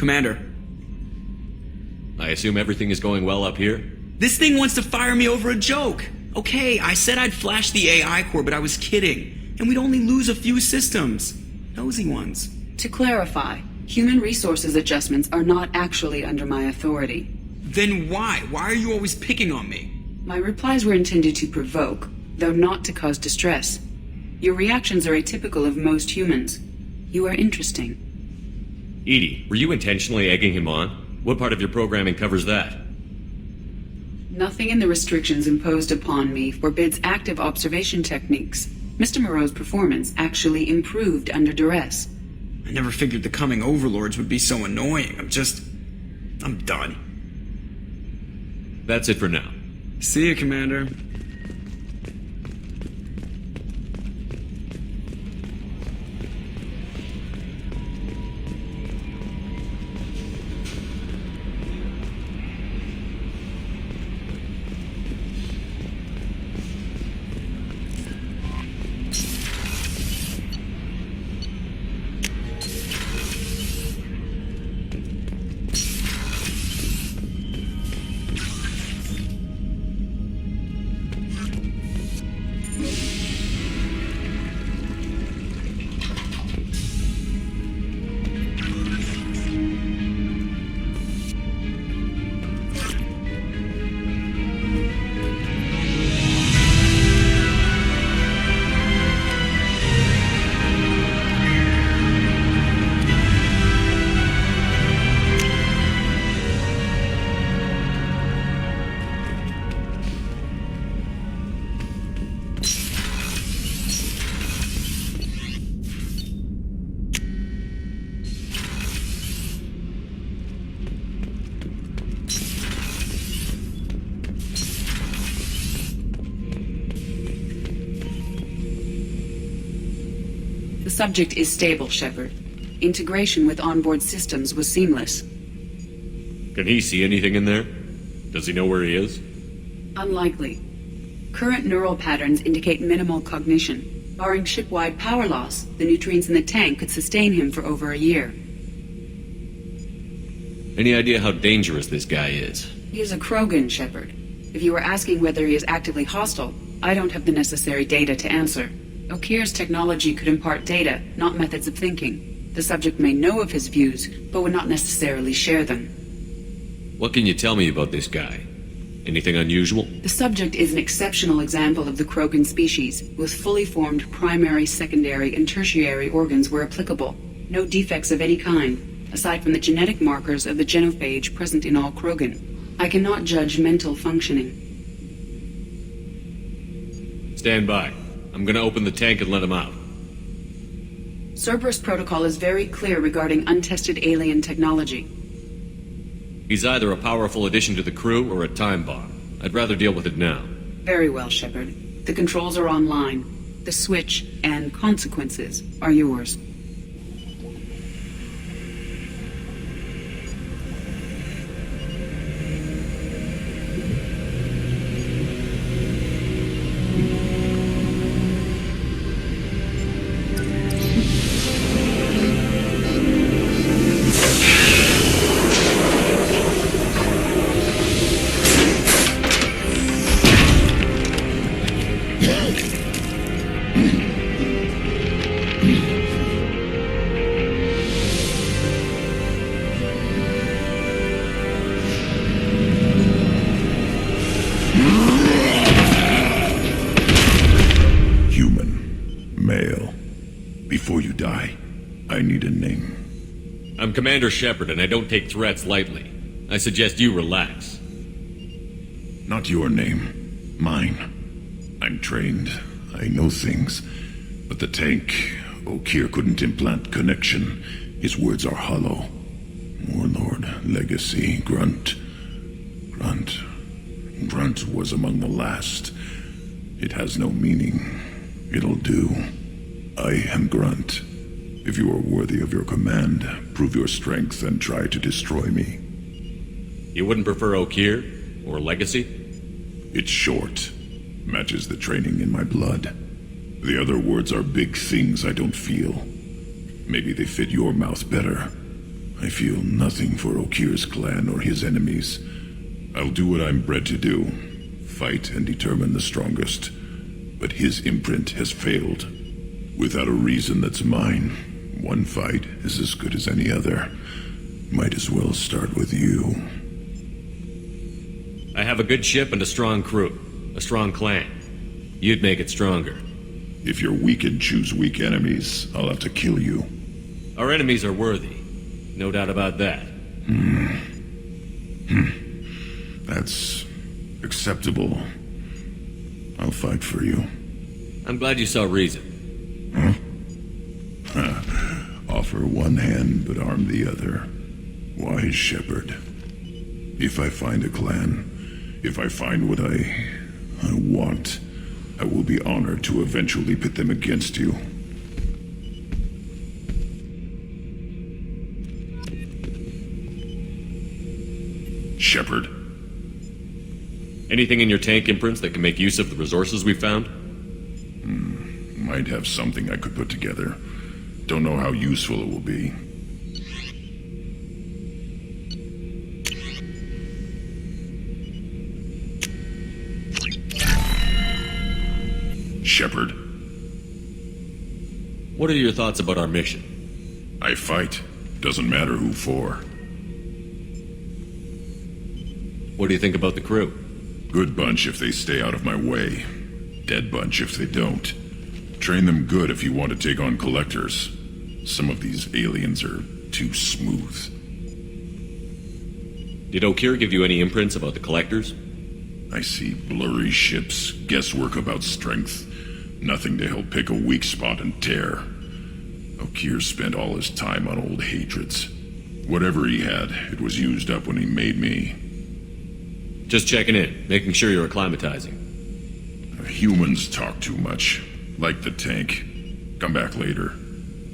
Commander. I assume everything is going well up here? This thing wants to fire me over a joke. Okay, I said I'd flash the AI core, but I was kidding. And we'd only lose a few systems. Nosy ones. To clarify, human resources adjustments are not actually under my authority. Then why? Why are you always picking on me? My replies were intended to provoke, though not to cause distress. Your reactions are atypical of most humans. You are interesting. Edie, were you intentionally egging him on? What part of your programming covers that? Nothing in the restrictions imposed upon me forbids active observation techniques. Mr. Moreau's performance actually improved under duress. I never figured the coming overlords would be so annoying. I'm done. That's it for now. See you, Commander. The subject is stable, Shepard. Integration with onboard systems was seamless. Can he see anything in there? Does he know where he is? Unlikely. Current neural patterns indicate minimal cognition. Barring ship-wide power loss, the nutrients in the tank could sustain him for over a year. Any idea how dangerous this guy is? He is a Krogan, Shepard. If you were asking whether he is actively hostile, I don't have the necessary data to answer. Okeer's technology could impart data, not methods of thinking. The subject may know of his views, but would not necessarily share them. What can you tell me about this guy? Anything unusual? The subject is an exceptional example of the Krogan species, with fully formed primary, secondary, and tertiary organs where applicable. No defects of any kind, aside from the genetic markers of the genophage present in all Krogan. I cannot judge mental functioning. Stand by. I'm gonna open the tank and let him out. Cerberus protocol is very clear regarding untested alien technology. He's either a powerful addition to the crew or a time bomb. I'd rather deal with it now. Very well, Shepard. The controls are online. The switch and consequences are yours. I'm Commander Shepard, and I don't take threats lightly. I suggest you relax. Not your name. Mine. I'm trained. I know things. But the tank, Okeer couldn't implant connection. His words are hollow. Warlord, legacy, Grunt. Grunt was among the last. It has no meaning. It'll do. I am Grunt. If you are worthy of your command, prove your strength and try to destroy me. You wouldn't prefer Okeer? Or legacy? It's short. Matches the training in my blood. The other words are big things I don't feel. Maybe they fit your mouth better. I feel nothing for Okir's clan or his enemies. I'll do what I'm bred to do. Fight and determine the strongest. But his imprint has failed. Without a reason that's mine, one fight is as good as any other. Might as well start with you. I have a good ship and a strong crew. A strong clan. You'd make it stronger. If you're weak and choose weak enemies, I'll have to kill you. Our enemies are worthy. No doubt about that. That's acceptable. I'll fight for you. I'm glad you saw reason. Offer one hand, but arm the other. Wise shepherd. If I find a clan, if I find what I want, I will be honored to eventually pit them against you. Shepherd. Anything in your tank imprints that can make use of the resources we found? Might have something I could put together. Don't know how useful it will be. Shepherd. What are your thoughts about our mission? I fight. Doesn't matter who for. What do you think about the crew? Good bunch if they stay out of my way. Dead bunch if they don't. Train them good if you want to take on collectors. Some of these aliens are too smooth. Did Okir give you any imprints about the collectors? I see blurry ships, guesswork about strength. Nothing to help pick a weak spot and tear. Okir spent all his time on old hatreds. Whatever he had, it was used up when he made me. Just checking in, making sure you're acclimatizing. Humans talk too much. Like the tank. Come back later.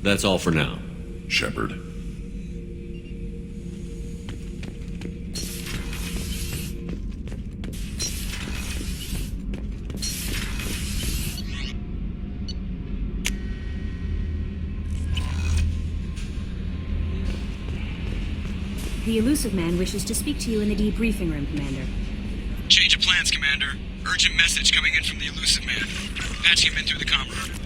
That's all for now. Shepherd. The elusive man wishes to speak to you in the debriefing room, Commander. Change of plans, Commander. Urgent message coming in from the elusive man. Patching him in through the comm room.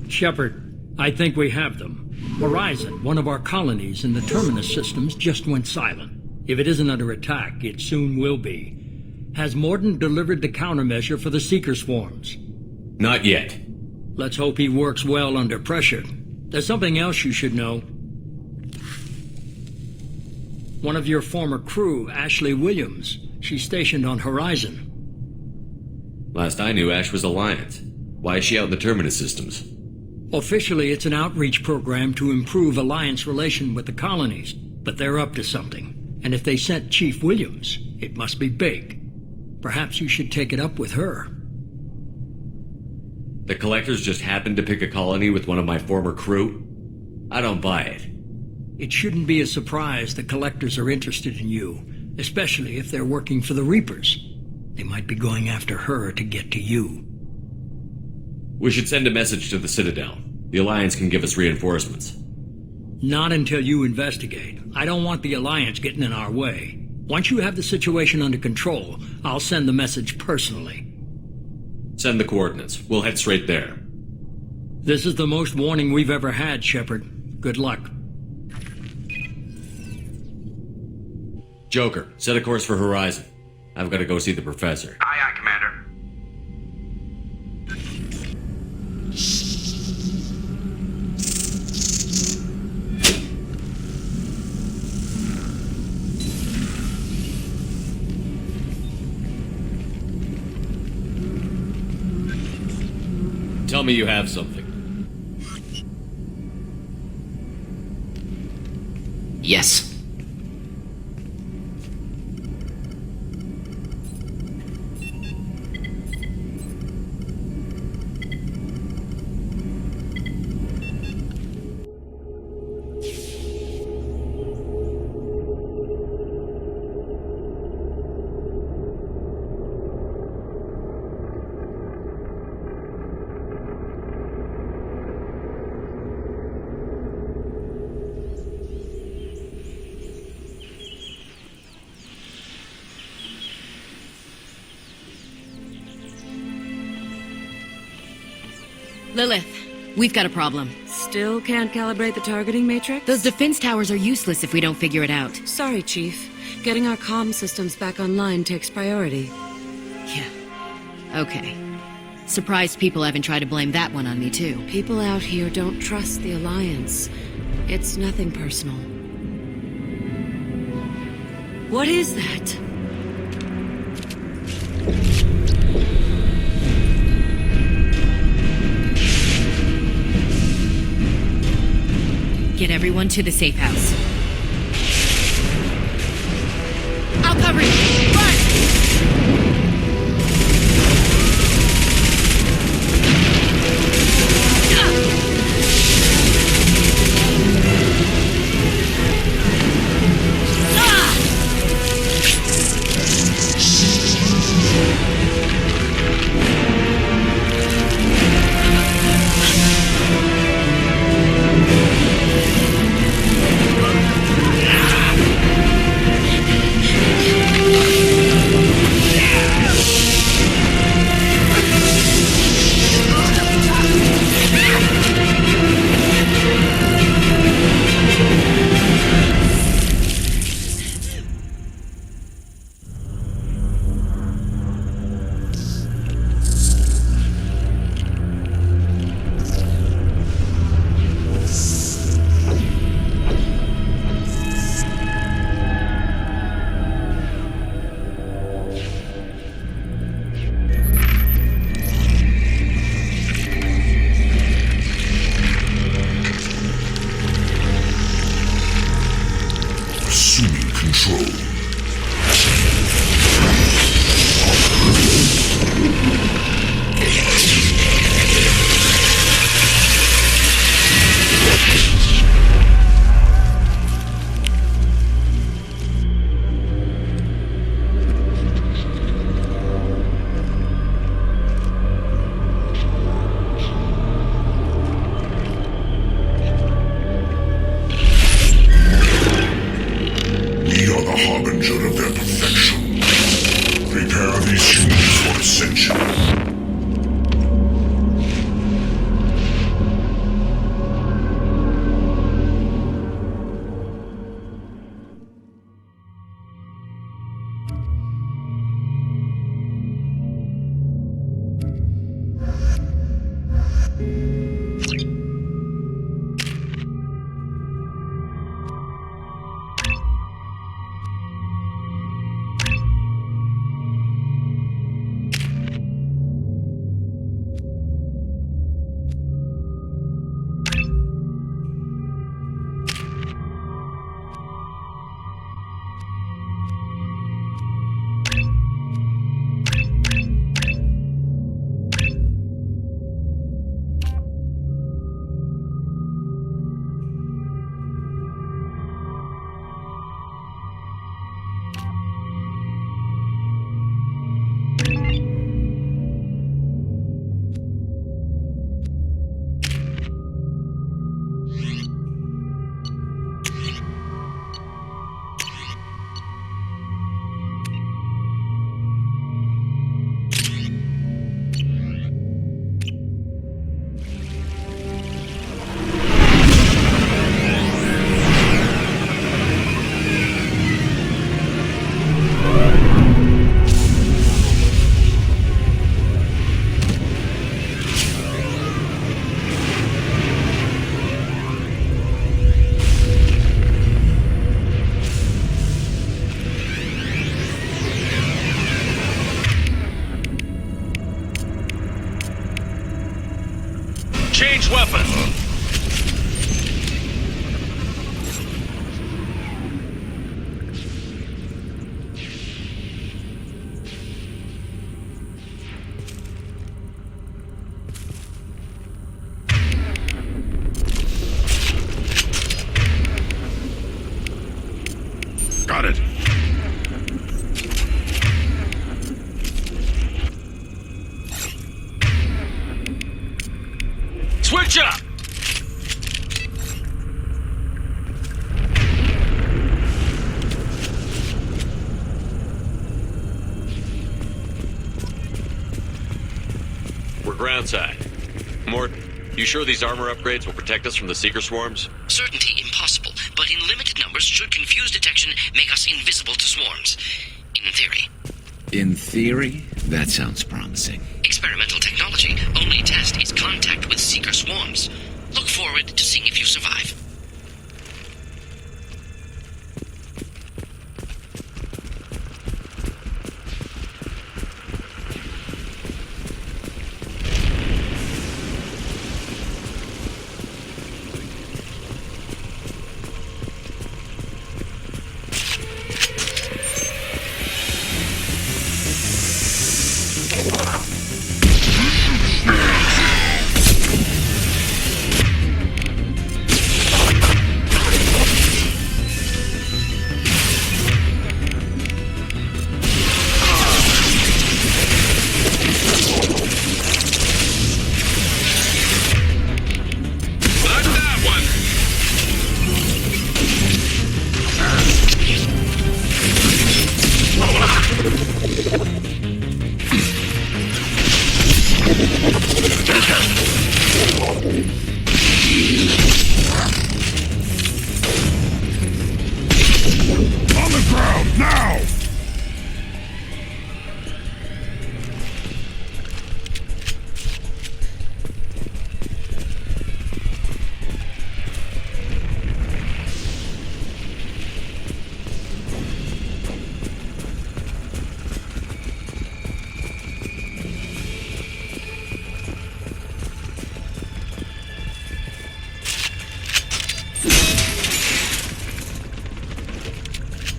Shepard, I think we have them. Horizon, one of our colonies in the Terminus systems, just went silent. If it isn't under attack, it soon will be. Has Morden delivered the countermeasure for the Seeker swarms? Not yet. Let's hope he works well under pressure. There's something else you should know. One of your former crew, Ashley Williams, she's stationed on Horizon. Last I knew, Ash was Alliance. Why is she out in the Terminus systems? Officially, it's an outreach program to improve Alliance relation with the colonies, but they're up to something. And if they sent Chief Williams, it must be big. Perhaps you should take it up with her. The collectors just happened to pick a colony with one of my former crew? I don't buy it. It shouldn't be a surprise the collectors are interested in you, especially if they're working for the Reapers. They might be going after her to get to you. We should send a message to the Citadel. The Alliance can give us reinforcements. Not until you investigate. I don't want the Alliance getting in our way. Once you have the situation under control, I'll send the message personally. Send the coordinates. We'll head straight there. This is the most warning we've ever had, Shepard. Good luck. Joker, set a course for Horizon. I've got to go see the professor. Aye, aye, Commander. Tell me you have something. Yes. Lilith, we've got a problem. Still can't calibrate the targeting matrix? Those defense towers are useless if we don't figure it out. Sorry, Chief. Getting our comm systems back online takes priority. Yeah. Okay. Surprised people haven't tried to blame that one on me, too. People out here don't trust the Alliance. It's nothing personal. What is that? Get everyone to the safe house. I'll cover you! Run! Assuming control. We are the harbinger of their perfection. Prepare these humans for ascension. Change weapon. Got it. Switch up! We're groundside. Mort, You sure these armor upgrades will protect us from the seeker swarms? Certainty impossible, but in limited numbers should confused detection make us invisible to swarms. In theory. In theory? That sounds promising. Experimental technology. Only test is contact with seeker swarms. Look forward to seeing if you survive.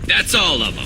That's all of them.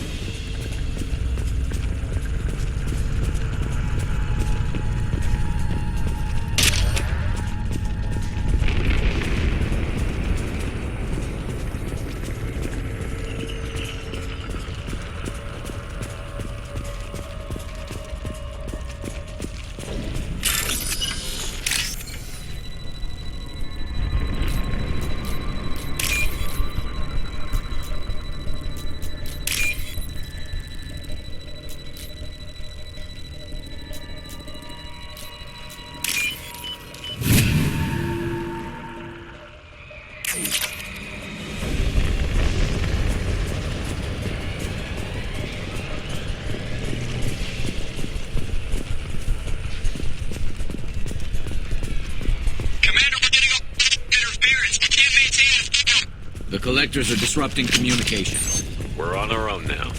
The collectors are disrupting communications. We're on our own now.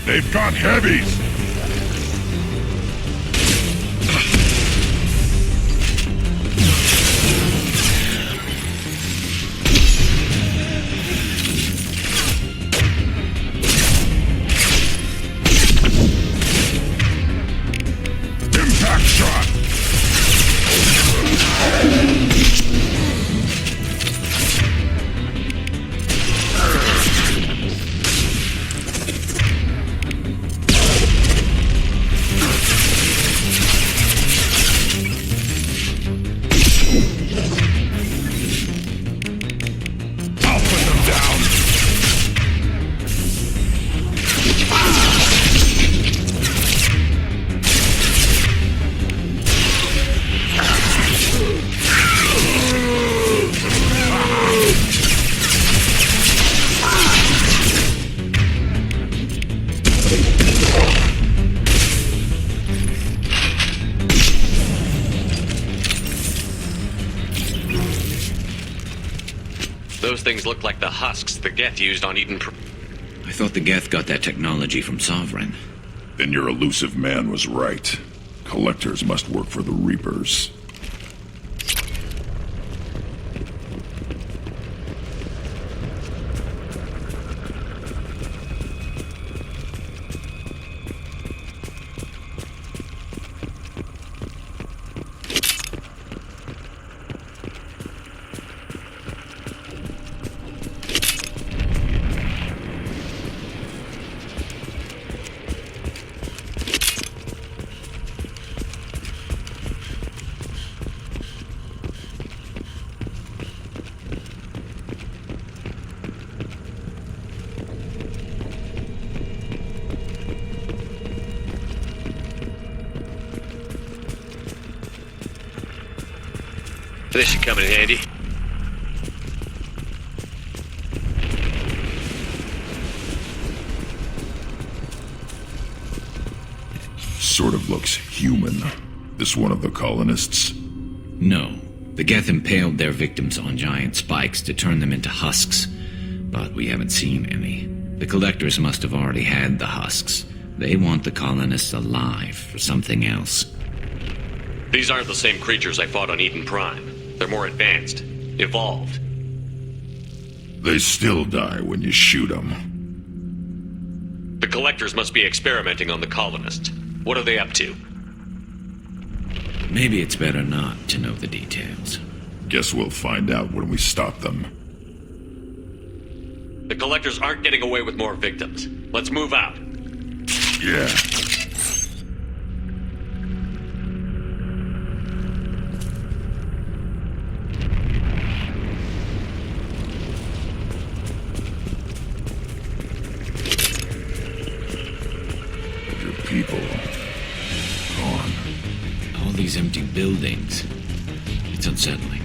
They've got heavies! Impact shot! Those things look like the husks the Geth used on Eden. I thought the Geth got that technology from Sovereign. Then your elusive man was right. Collectors must work for the Reapers. This should come in handy. Sort of looks human. This one of the colonists? No. The Geth impaled their victims on giant spikes to turn them into husks. But we haven't seen any. The collectors must have already had the husks. They want the colonists alive for something else. These aren't the same creatures I fought on Eden Prime. They're more advanced. Evolved. They still die when you shoot them. The collectors must be experimenting on the colonists. What are they up to? Maybe it's better not to know the details. Guess we'll find out when we stop them. The collectors aren't getting away with more victims. Let's move out. Yeah. Your people gone. All these empty buildings. It's unsettling.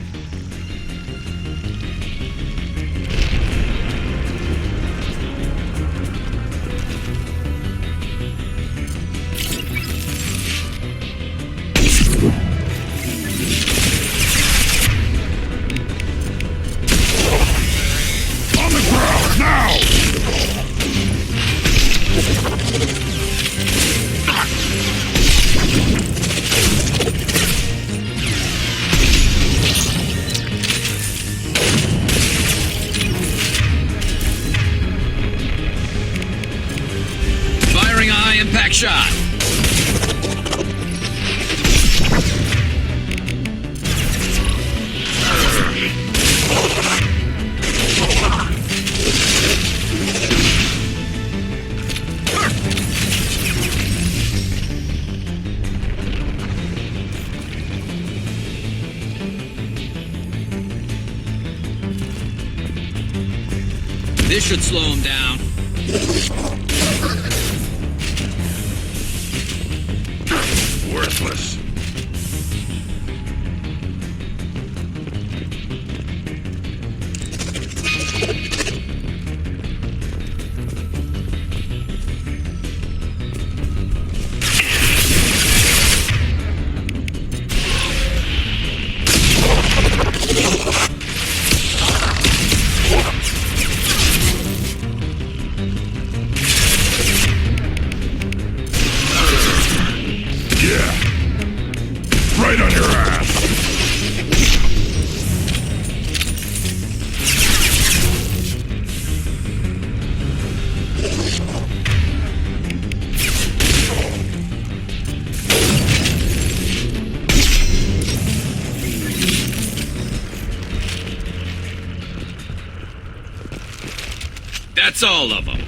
Firing a high-impact shot. This should slow him down. Worthless. Right on your ass! That's all of them.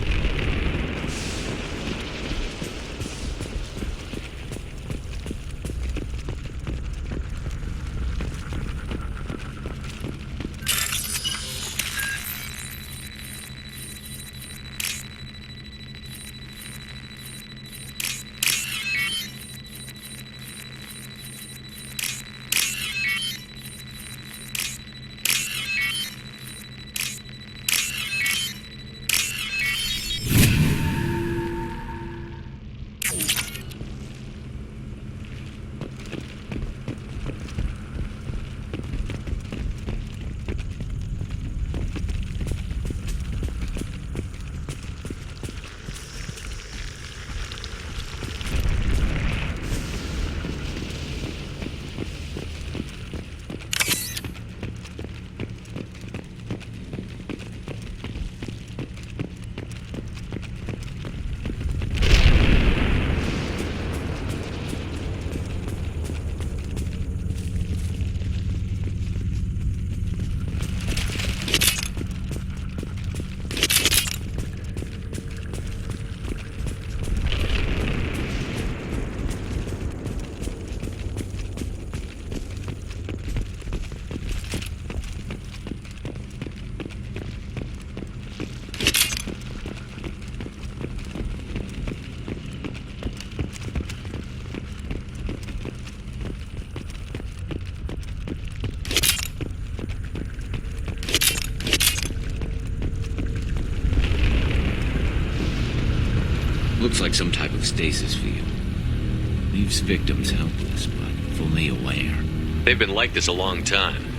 Looks like some type of stasis field. Leaves victims helpless, but fully aware. They've been like this a long time.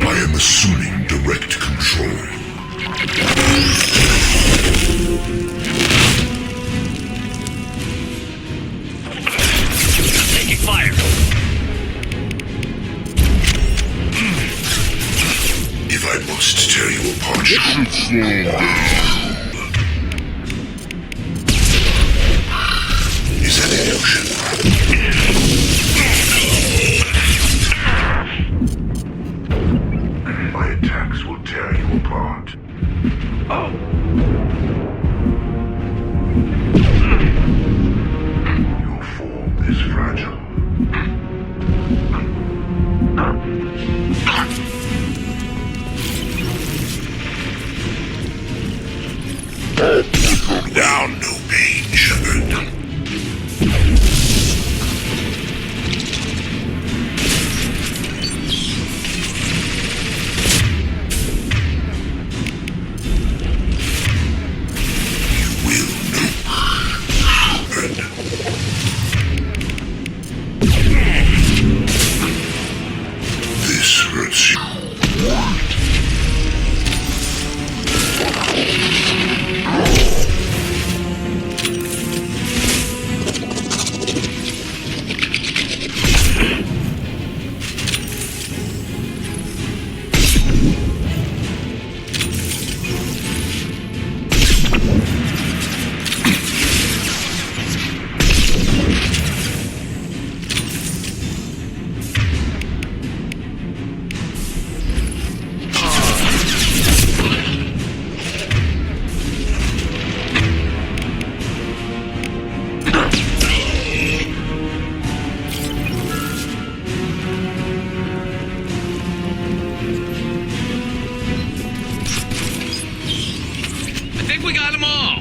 I am assuming direct control. Taking fire. If I must tear you apart, you should slow down. Is that an illusion? My attacks will tear you apart. Your form is fragile. Now no pain, Shepherd. This hurts you. I think we got them all.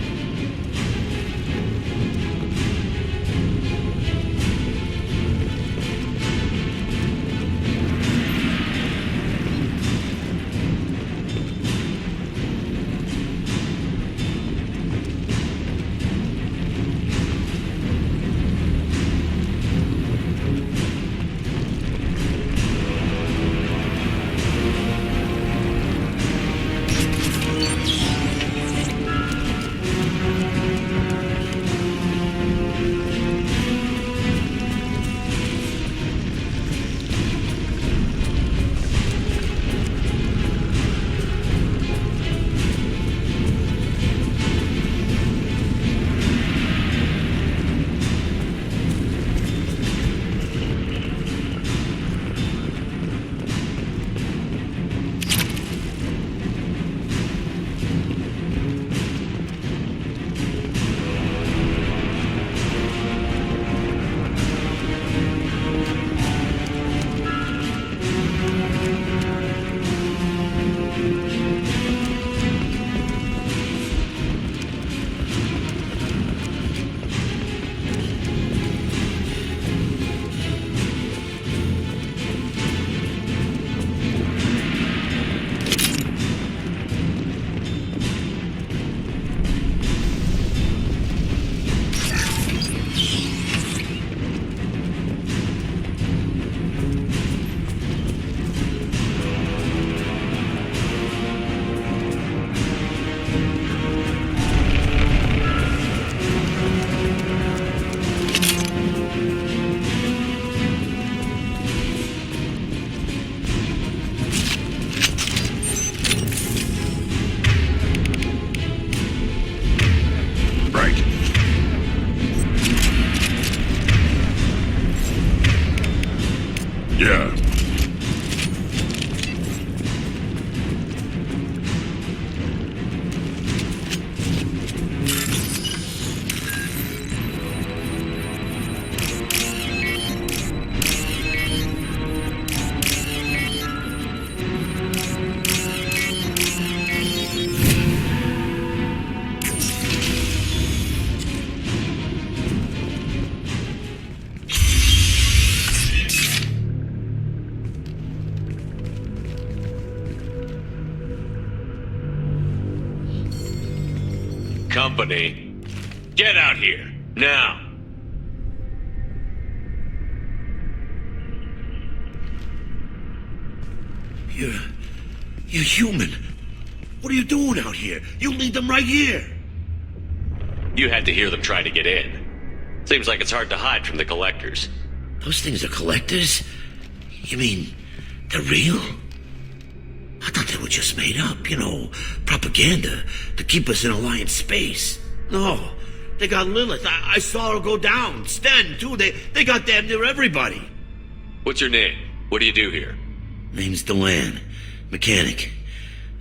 company. Get out here, now! You're human. What are you doing out here? You lead them right here. You had to hear them try to get in. Seems like it's hard to hide from the collectors. Those things are collectors? You mean, they're real? I thought they were just made up, propaganda to keep us in Alliance space. No, they got Lilith. I saw her go down. Sten, too. They got damn near everybody. What's your name? What do you do here? Name's Delan. Mechanic.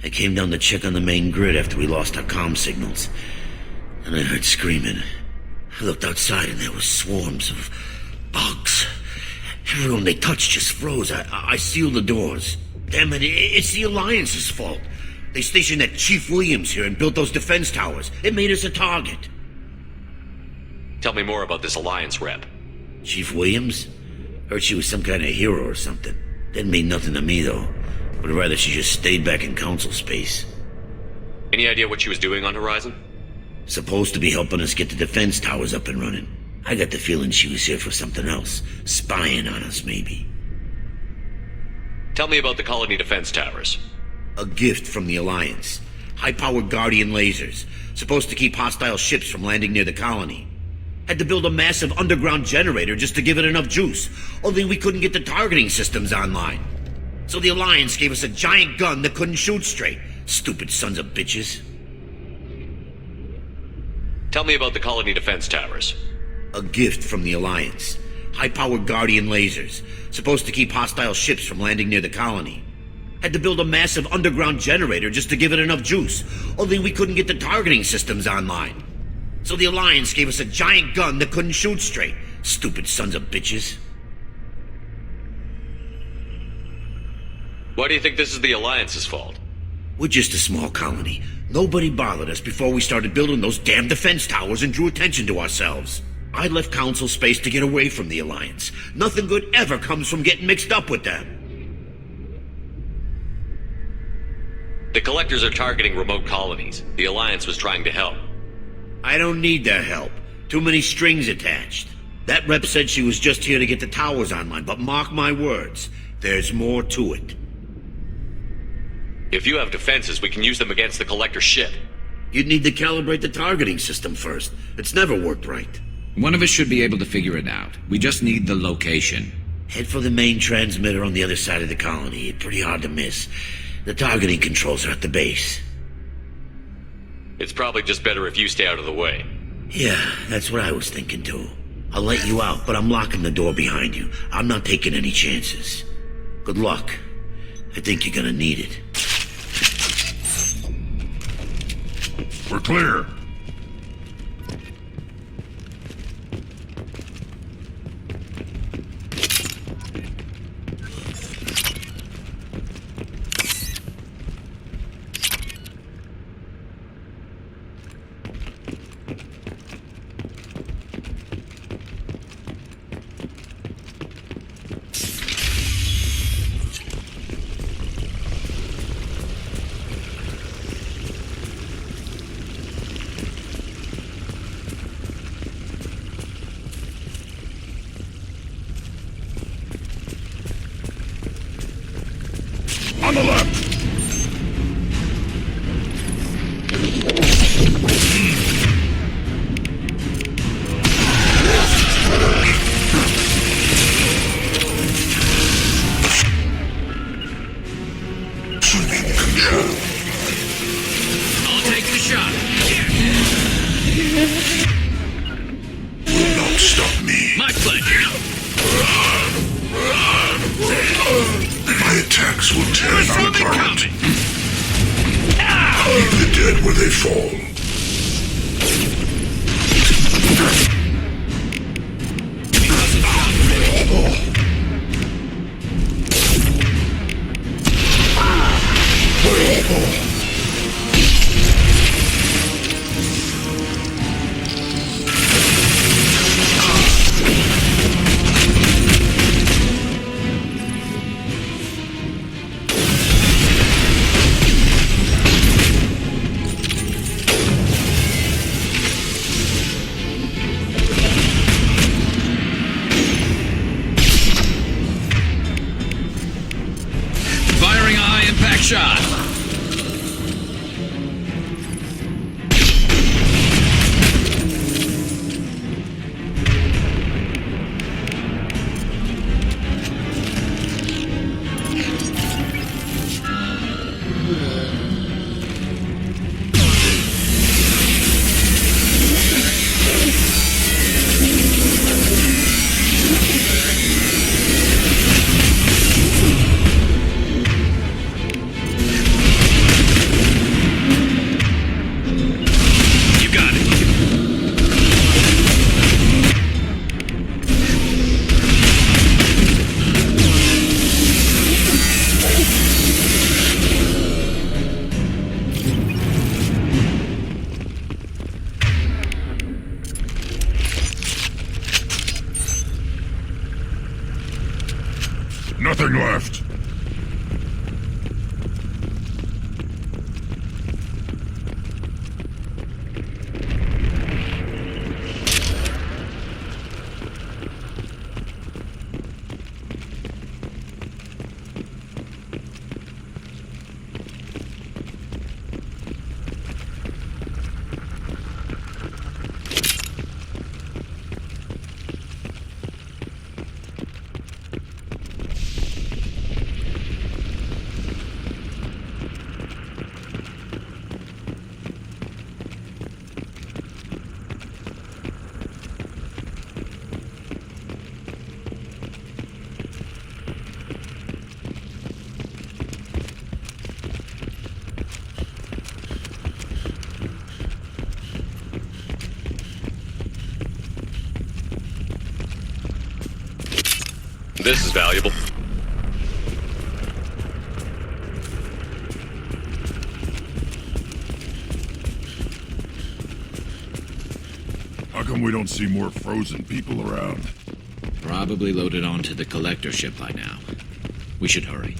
I came down to check on the main grid after we lost our comm signals. And I heard screaming. I looked outside and there were swarms of bugs. Everyone they touched just froze. I sealed the doors. Damn it, it's the Alliance's fault. They stationed that Chief Williams here and built those defense towers. It made us a target. Tell me more about this Alliance rep. Chief Williams? Heard she was some kind of hero or something. Didn't mean nothing to me, though. Would rather she just stayed back in Council space. Any idea what she was doing on Horizon? Supposed to be helping us get the defense towers up and running. I got the feeling she was here for something else. Spying on us, maybe. Tell me about the colony defense towers. A gift from the Alliance. High-powered Guardian lasers. Supposed to keep hostile ships from landing near the colony. Had to build a massive underground generator just to give it enough juice. Only we couldn't get the targeting systems online. So the Alliance gave us a giant gun that couldn't shoot straight. Stupid sons of bitches. Tell me about the colony defense towers. A gift from the Alliance. High-powered Guardian lasers. Supposed to keep hostile ships from landing near the colony. Had to build a massive underground generator just to give it enough juice. Only we couldn't get the targeting systems online. So the Alliance gave us a giant gun that couldn't shoot straight. Stupid sons of bitches. Why do you think this is the Alliance's fault? We're just a small colony. Nobody bothered us before we started building those damn defense towers and drew attention to ourselves. I left Council space to get away from the Alliance. Nothing good ever comes from getting mixed up with them. The collectors are targeting remote colonies. The Alliance was trying to help. I don't need their help. Too many strings attached. That rep said she was just here to get the towers online, but mark my words, there's more to it. If you have defenses, we can use them against the collector ship. You'd need to calibrate the targeting system first. It's never worked right. One of us should be able to figure it out. We just need the location. Head for the main transmitter on the other side of the colony. It's pretty hard to miss. The targeting controls are at the base. It's probably just better if you stay out of the way. Yeah, that's what I was thinking too. I'll let you out, but I'm locking the door behind you. I'm not taking any chances. Good luck. I think you're gonna need it. We're clear. On the left! I'll take the shot. Will not stop me. My pleasure. My attacks will tear them apart. Leave the dead where they fall. left. This is valuable. How come we don't see more frozen people around? Probably loaded onto the collector ship by now. We should hurry.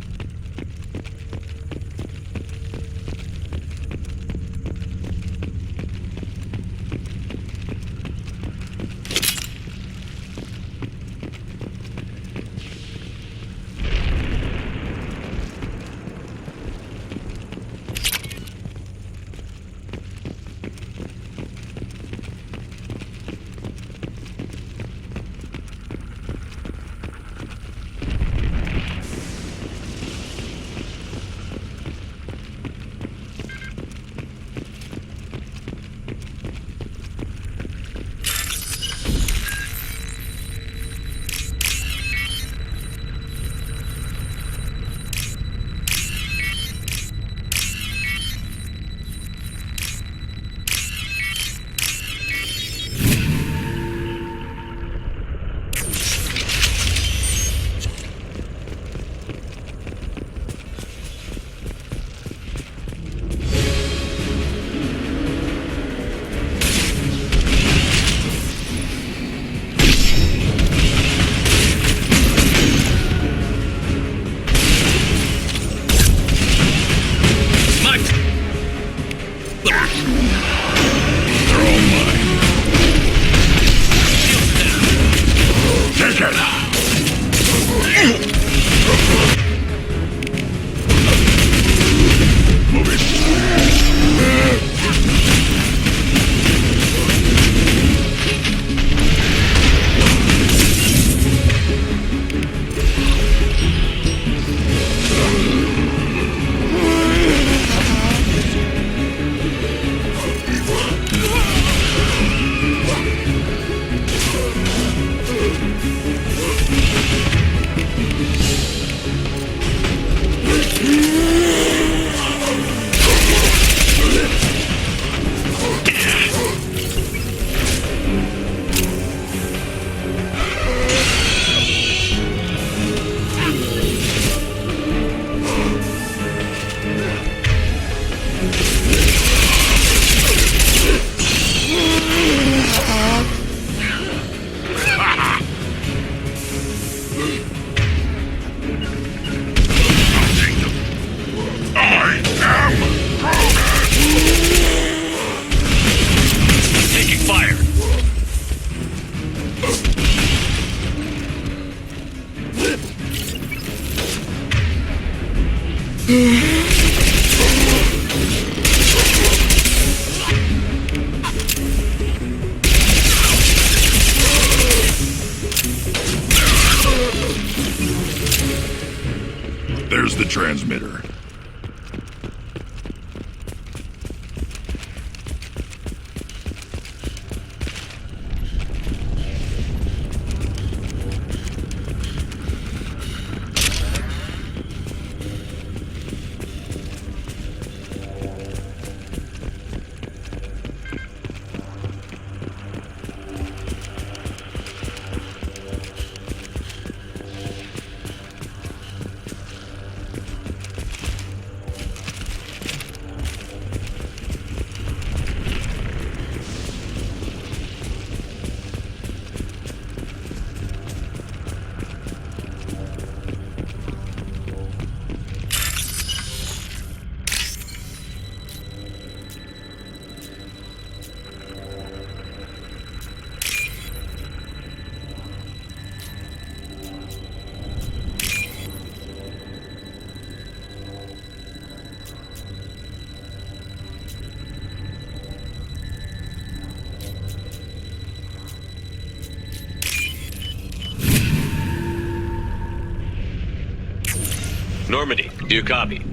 Normandy, do you copy?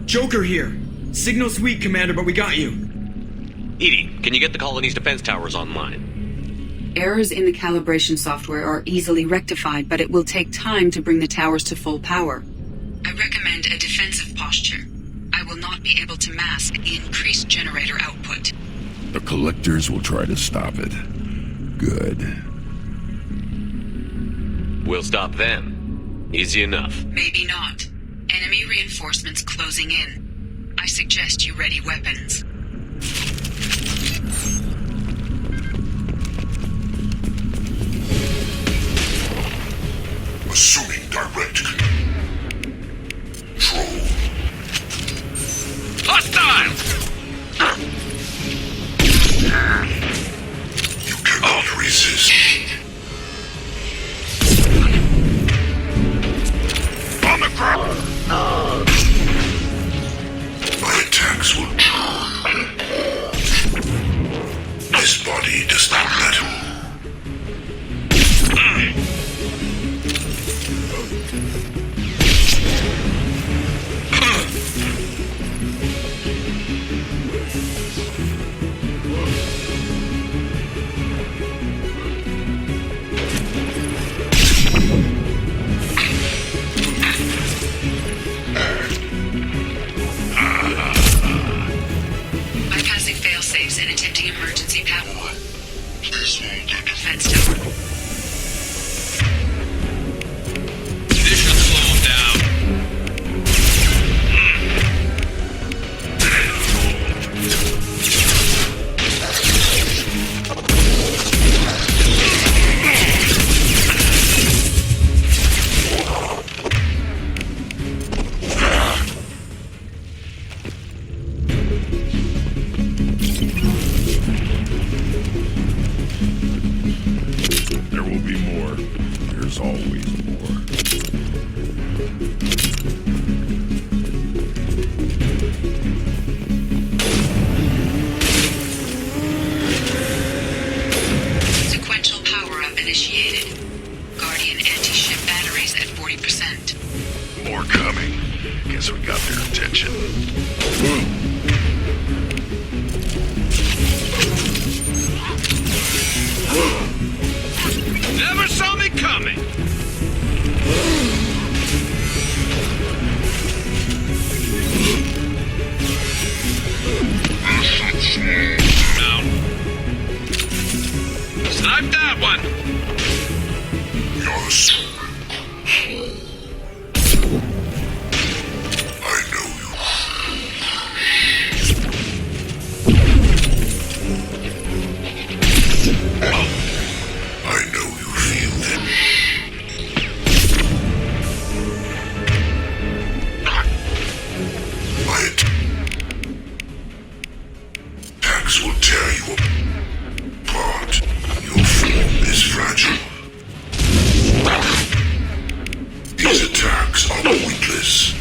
Joker here. Signal's weak, Commander, but we got you. Edie, can you get the colony's defense towers online? Errors in the calibration software are easily rectified, but it will take time to bring the towers to full power. I recommend a defensive posture. I will not be able to mask the increased generator output. The collectors will try to stop it. Good. We'll stop them. Easy enough. Maybe not. Enemy reinforcements closing in. I suggest you ready weapons. Assuming direct control. Hostile! You cannot resist. On the ground! My attacks will... This body does not let him. Bypassing fail-safes and attempting emergency power. Defense tower. This should slow him down. There will be more. There's always more. Sequential power-up initiated. Guardian anti-ship batteries at 40%. More coming. Guess we got their attention. Never saw me coming! Down. Snipe that one! Yes. I know you. I know you feel them. My attacks will tear you apart. Your form is fragile. These attacks are pointless.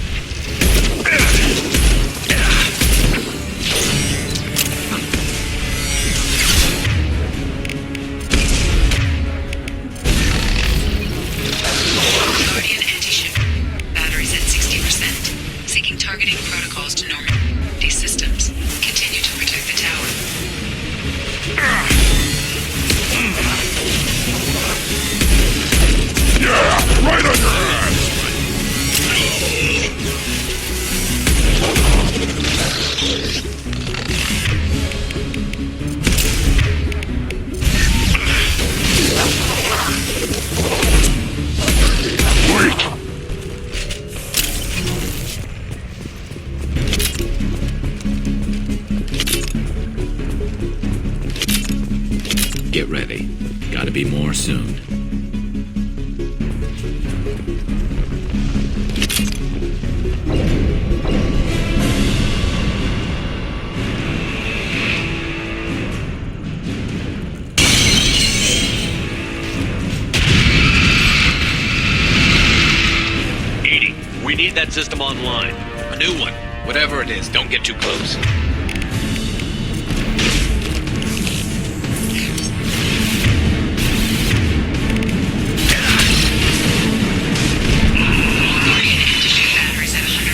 Guardian anti-ship. Batteries at 60%. Seeking targeting protocols to normal. These systems continue to protect the tower. Yeah, right on your ass! Wait! Get ready. Gotta be more soon. Edie, we need that system online. A new one. Whatever it is, don't get too close. Guardian anti-ship batteries at 100%.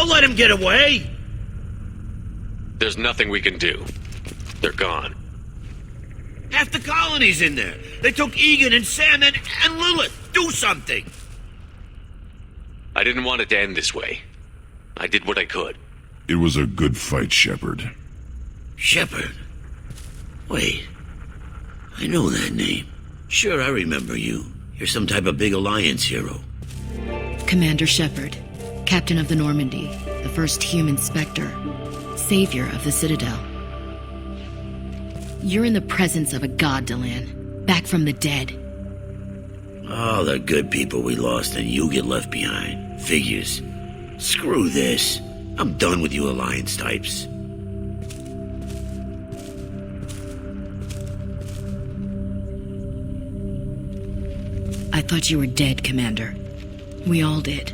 let him get away! There's nothing we can do. They're gone. Half the colony's in there. They took Egan and Sam and Lilith. Do something! I didn't want it to end this way. I did what I could. It was a good fight, Shepard. Shepard? Wait. I know that name. Sure, I remember you. You're some type of big Alliance hero. Commander Shepard, Captain of the Normandy, the first human Spectre, savior of the Citadel. You're in the presence of a god, Delan, back from the dead. All the good people we lost and you get left behind. Figures. Screw this. I'm done with you Alliance types. I thought you were dead, Commander. We all did.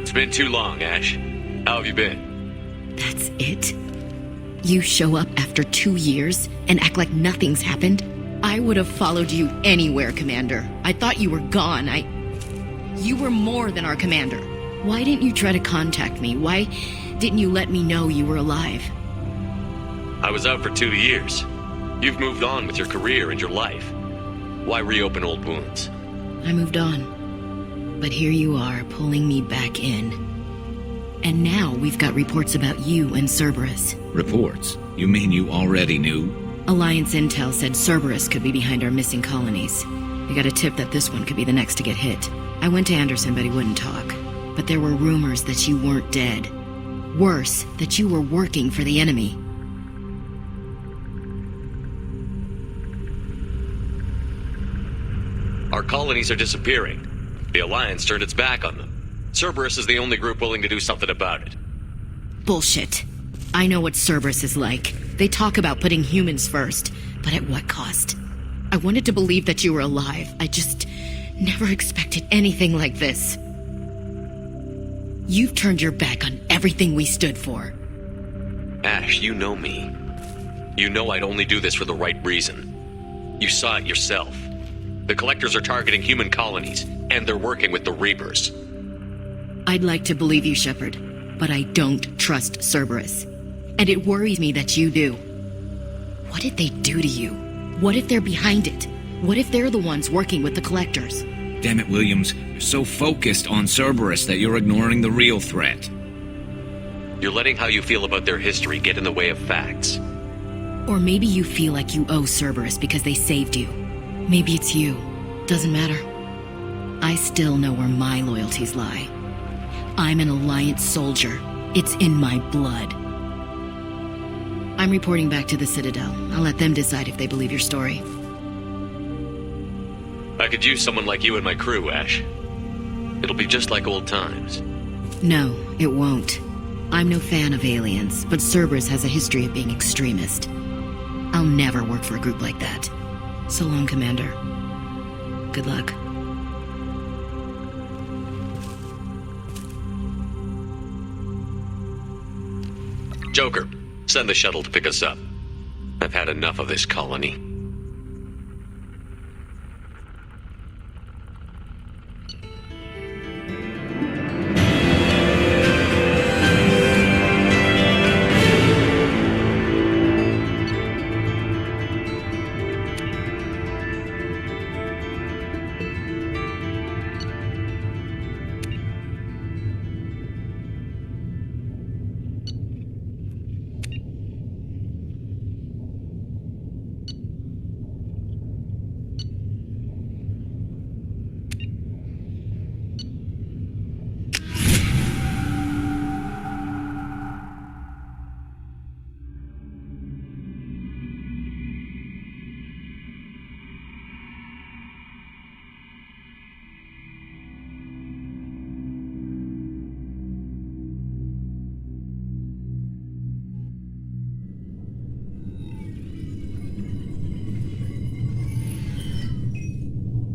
It's been too long, Ash. How have you been? That's it? You show up after 2 years and act like nothing's happened? I would have followed you anywhere, Commander. I thought you were gone. You were more than our commander. Why didn't you try to contact me? Why didn't you let me know you were alive? I was out for 2 years. You've moved on with your career and your life. Why reopen old wounds? I moved on. But here you are, pulling me back in. And now we've got reports about you and Cerberus. Reports? You mean you already knew? Alliance intel said Cerberus could be behind our missing colonies. We got a tip that this one could be the next to get hit. I went to Anderson, but he wouldn't talk. But there were rumors that you weren't dead. Worse, that you were working for the enemy. Our colonies are disappearing. The Alliance turned its back on them. Cerberus is the only group willing to do something about it. Bullshit. I know what Cerberus is like. They talk about putting humans first, but at what cost? I wanted to believe that you were alive. I just never expected anything like this. You've turned your back on everything we stood for. Ash, you know me. You know I'd only do this for the right reason. You saw it yourself. The Collectors are targeting human colonies, and they're working with the Reapers. I'd like to believe you, Shepard, but I don't trust Cerberus. And it worries me that you do. What did they do to you? What if they're behind it? What if they're the ones working with the Collectors? Damn it, Williams. You're so focused on Cerberus that you're ignoring the real threat. You're letting how you feel about their history get in the way of facts. Or maybe you feel like you owe Cerberus because they saved you. Maybe it's you. Doesn't matter. I still know where my loyalties lie. I'm an Alliance soldier. It's in my blood. I'm reporting back to the Citadel. I'll let them decide if they believe your story. I could use someone like you in my crew, Ash. It'll be just like old times. No, it won't. I'm no fan of aliens, but Cerberus has a history of being extremist. I'll never work for a group like that. So long, Commander. Good luck. Joker, send the shuttle to pick us up. I've had enough of this colony.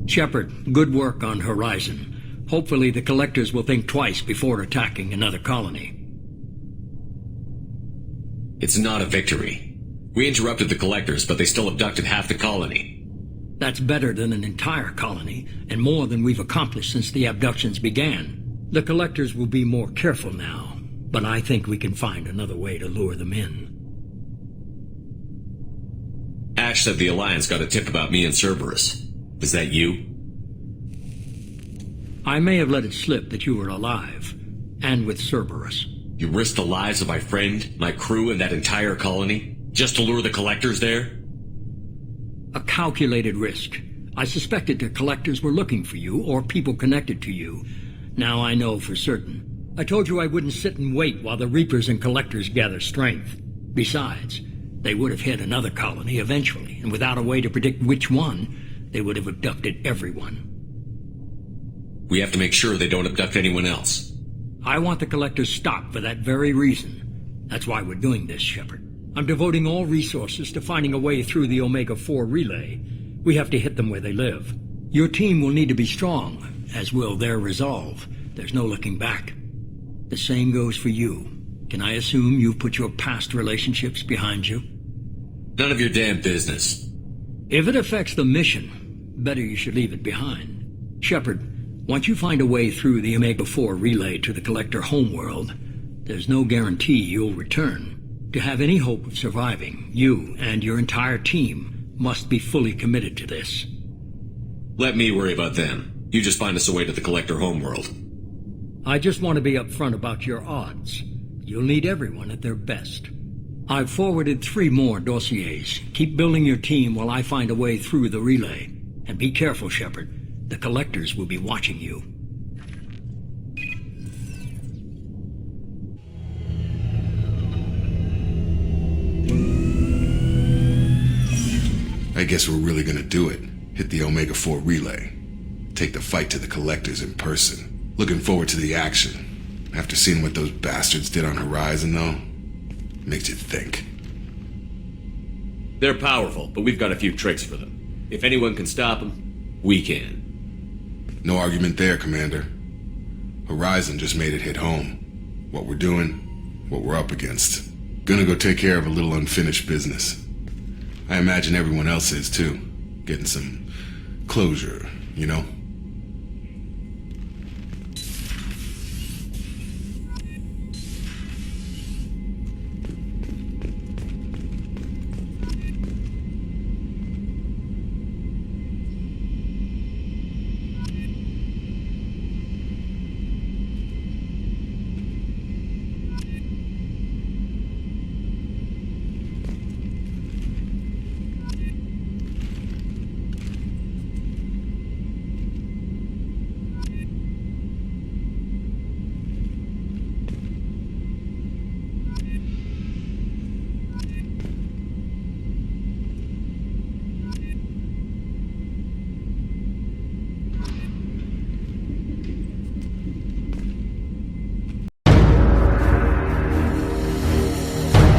Shepard, good work on Horizon. Hopefully the Collectors will think twice before attacking another colony. It's not a victory. We interrupted the Collectors, but they still abducted half the colony. That's better than an entire colony, and more than we've accomplished since the abductions began. The Collectors will be more careful now, but I think we can find another way to lure them in. Ash said the Alliance got a tip about me and Cerberus. Is that you? I may have let it slip that you were alive, and with Cerberus. You risked the lives of my friend, my crew, and that entire colony, just to lure the Collectors there? A calculated risk. I suspected the Collectors were looking for you, or people connected to you. Now I know for certain. I told you I wouldn't sit and wait while the Reapers and Collectors gather strength. Besides, they would have hit another colony eventually, and without a way to predict which one, they would have abducted everyone. We have to make sure they don't abduct anyone else. I want the Collectors stopped for that very reason. That's why we're doing this, Shepard. I'm devoting all resources to finding a way through the Omega-4 relay. We have to hit them where they live. Your team will need to be strong, as will their resolve. There's no looking back. The same goes for you. Can I assume you've put your past relationships behind you? None of your damn business. If it affects the mission, better you should leave it behind. Shepard, once you find a way through the Omega-4 relay to the Collector homeworld, there's no guarantee you'll return. To have any hope of surviving, you and your entire team must be fully committed to this. Let me worry about them. You just find us a way to the Collector homeworld. I just want to be upfront about your odds. You'll need everyone at their best. I've forwarded 3 more dossiers. Keep building your team while I find a way through the relay. And be careful, Shepard. The Collectors will be watching you. I guess we're really gonna do it. Hit the Omega-4 relay. Take the fight to the Collectors in person. Looking forward to the action. After seeing what those bastards did on Horizon, though, makes you think. They're powerful, but we've got a few tricks for them. If anyone can stop them, we can. No argument there, Commander. Horizon just made it hit home. What we're doing, what we're up against. Gonna go take care of a little unfinished business. I imagine everyone else is, too. Getting some closure, you know?